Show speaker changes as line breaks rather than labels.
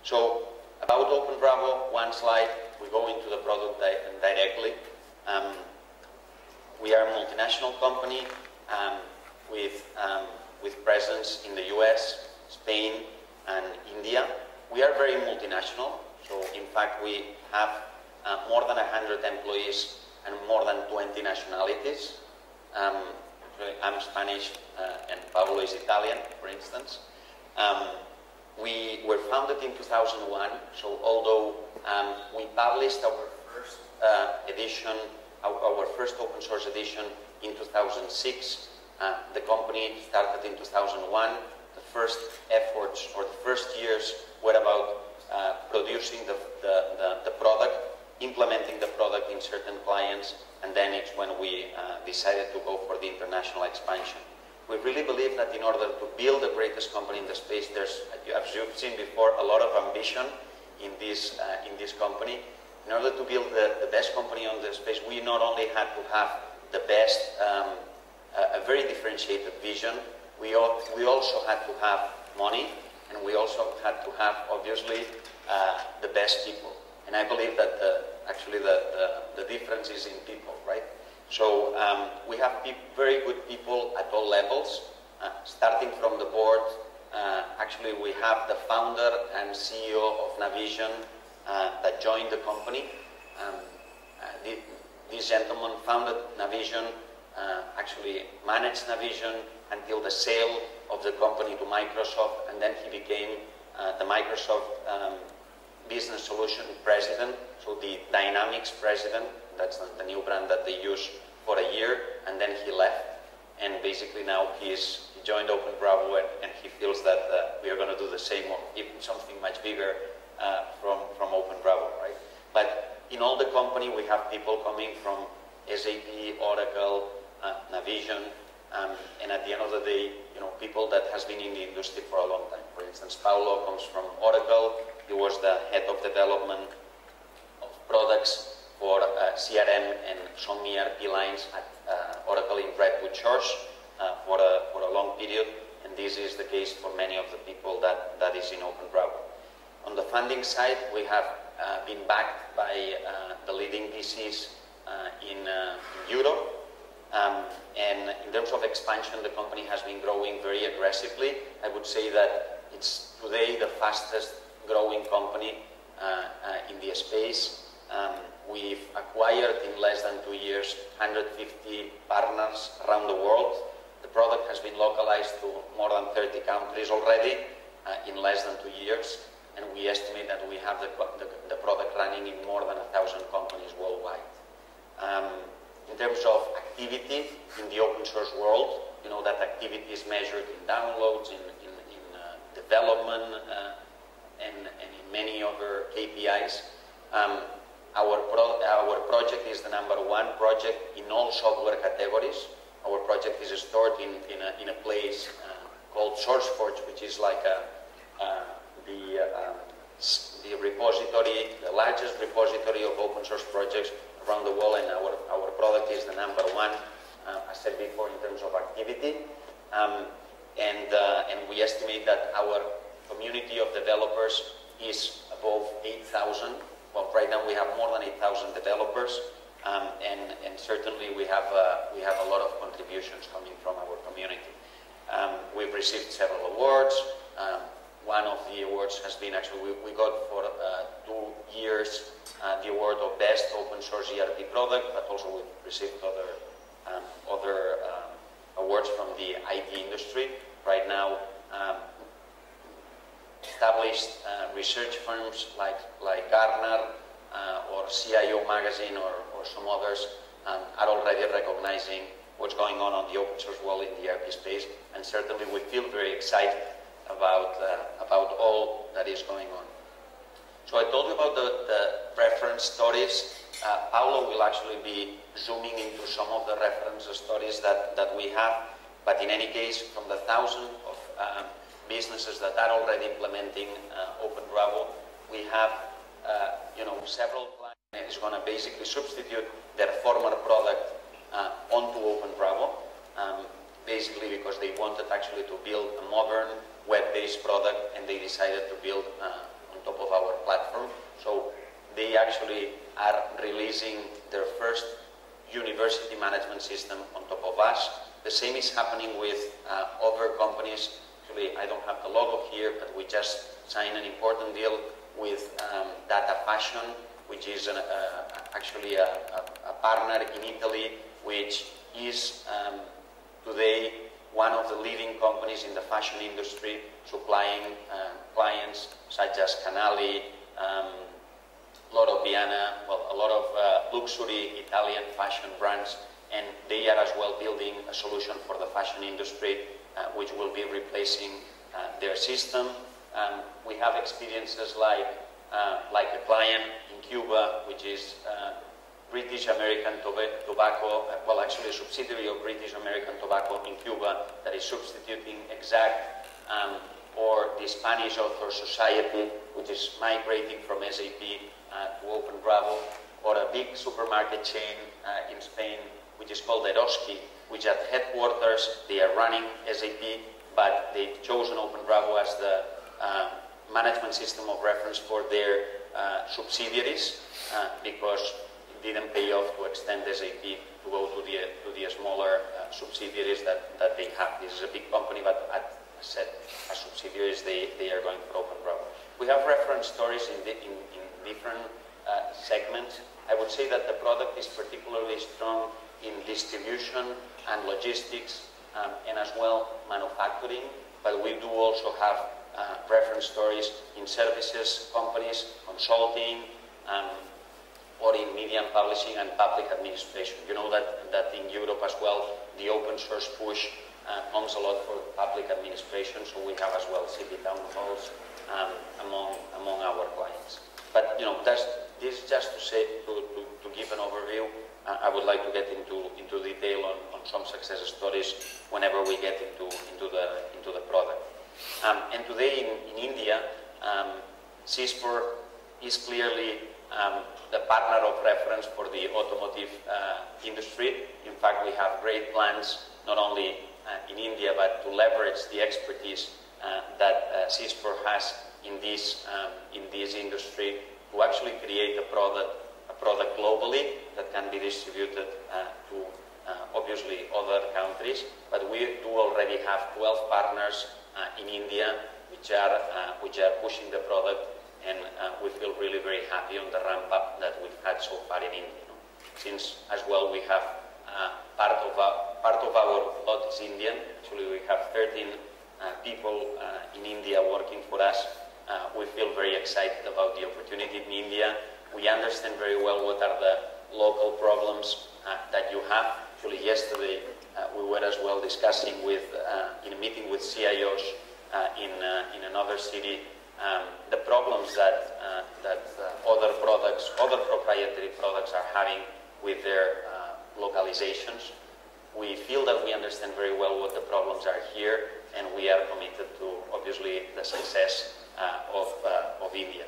So about Openbravo, one slide, we go into the product directly. We are a multinational company with presence in the US, Spain, and India. We are very multinational. So in fact, we have more than 100 employees and more than 20 nationalities. I'm Spanish and Pablo is Italian, for instance. We were founded in 2001, so although we published our first edition, our first open source edition in 2006, the company started in 2001. The first efforts or the first years were about producing the product, implementing the product in certain clients, and then it's when we decided to go for the international expansion. We really believe that in order to build the greatest company in the space, there's, as you've seen before, a lot of ambition in this company. In order to build the best company on the space, we not only had to have the best, a very differentiated vision, we also had to have money, and we also had to have, obviously, the best people. And I believe that actually the difference is in people, right? So we have very good people at all levels, starting from the board. Actually, we have the founder and CEO of Navision that joined the company. This gentleman founded Navision, actually managed Navision until the sale of the company to Microsoft, and then he became the Microsoft Business Solution President, so the Dynamics President. That's the new brand that they use for a year, and then he left, and basically now he joined Openbravo, and he feels that we are going to do the same or even something much bigger from Openbravo, right? But in all the company, we have people coming from SAP, Oracle, Navision, and at the end of the day, people that has been in the industry for a long time. For instance, Paulo comes from Oracle. He was the head of development of products for CRM and some ERP lines at Oracle in Redwood Shores for a long period, and this is the case for many of the people that is in Openbravo. On the funding side, we have been backed by the leading VCs in Europe. And in terms of expansion, the company has been growing very aggressively. I would say that it's today the fastest growing company in the space. We've acquired in less than 2 years 150 partners around the world. The product has been localized to more than 30 countries already in less than 2 years, and we estimate that we have the product running in more than 1,000 companies worldwide. In terms of activity in the open source world, that activity is measured in downloads, in development, and in many other KPIs. Our project is the #1 project in all software categories. Our project is stored in a place called Sysfore, which is like the repository, the largest repository of open source projects around the world, and our product is the #1, as said before, in terms of activity. And we estimate that our community of developers is above 8,000. Well, right now we have more than 8,000 developers, and certainly we have a lot of contributions coming from our community. We've received several awards. One of the awards has been actually, we got for 2 years the award of Best Open Source ERP Product, but also we've received other awards from the IT industry. Right now, established research firms like Gartner or CIO Magazine or some others are already recognizing what's going on the open source world in the ERP space, and certainly we feel very excited about all that is going on. So I told you about the reference stories. Paulo will actually be zooming into some of the reference stories that we have, but in any case, from the thousands of businesses that are already implementing Openbravo, we have several clients that is going to basically substitute their former product onto Openbravo, basically because they wanted actually to build a modern web-based product, and they decided to build on top of our platform. So they actually are releasing their first university management system on top of us. The same is happening with other companies. Actually, I don't have the logo here, but we just signed an important deal with Data Fashion, which is actually a partner in Italy, which is today one of the leading companies in the fashion industry, supplying clients such as Canali, Loro Piana, well, a lot of luxury Italian fashion brands, and they are as well building a solution for the fashion industry, which will be replacing their system. We have experiences like a client in Cuba, which is British American Tobacco, well, actually a subsidiary of British American Tobacco in Cuba that is substituting Exact, or the Spanish Author Society, which is migrating from SAP to Openbravo, or a big supermarket chain in Spain, which is called Eroski, which at headquarters they are running SAP, but they've chosen Openbravo as the management system of reference for their subsidiaries because it didn't pay off to extend SAP to go to the smaller subsidiaries that they have. This is a big company, but as subsidiaries they are going for Openbravo. We have reference stories in different segments. I would say that the product is particularly strong in distribution and logistics, and as well manufacturing, but we do also have reference stories in services companies, consulting, or in media and publishing and public administration. You know that in Europe as well, the open source push comes a lot for public administration, so we have as well city town halls among our clients. But you know, this is just to say, to give an overview. I would like to get into detail on some success stories whenever we get into the product. And today in India, Sysfore is clearly the partner of reference for the automotive industry. In fact, we have great plans not only in India, but to leverage the expertise that Sysfore has in this industry to actually create a product globally that can be distributed to obviously other countries. But we do already have 12 partners in India which are pushing the product, and we feel really very happy on the ramp up that we've had so far in India. Since as well we have part of our lot is Indian. Actually, we have 13 people in India working for us. We feel very excited about the opportunity in India. We understand very well what are the local problems that you have. Actually, yesterday we were as well discussing in a meeting with CIOs in another city the problems that other proprietary products are having with their localizations. We feel that we understand very well what the problems are here, and we are committed to obviously the success of India.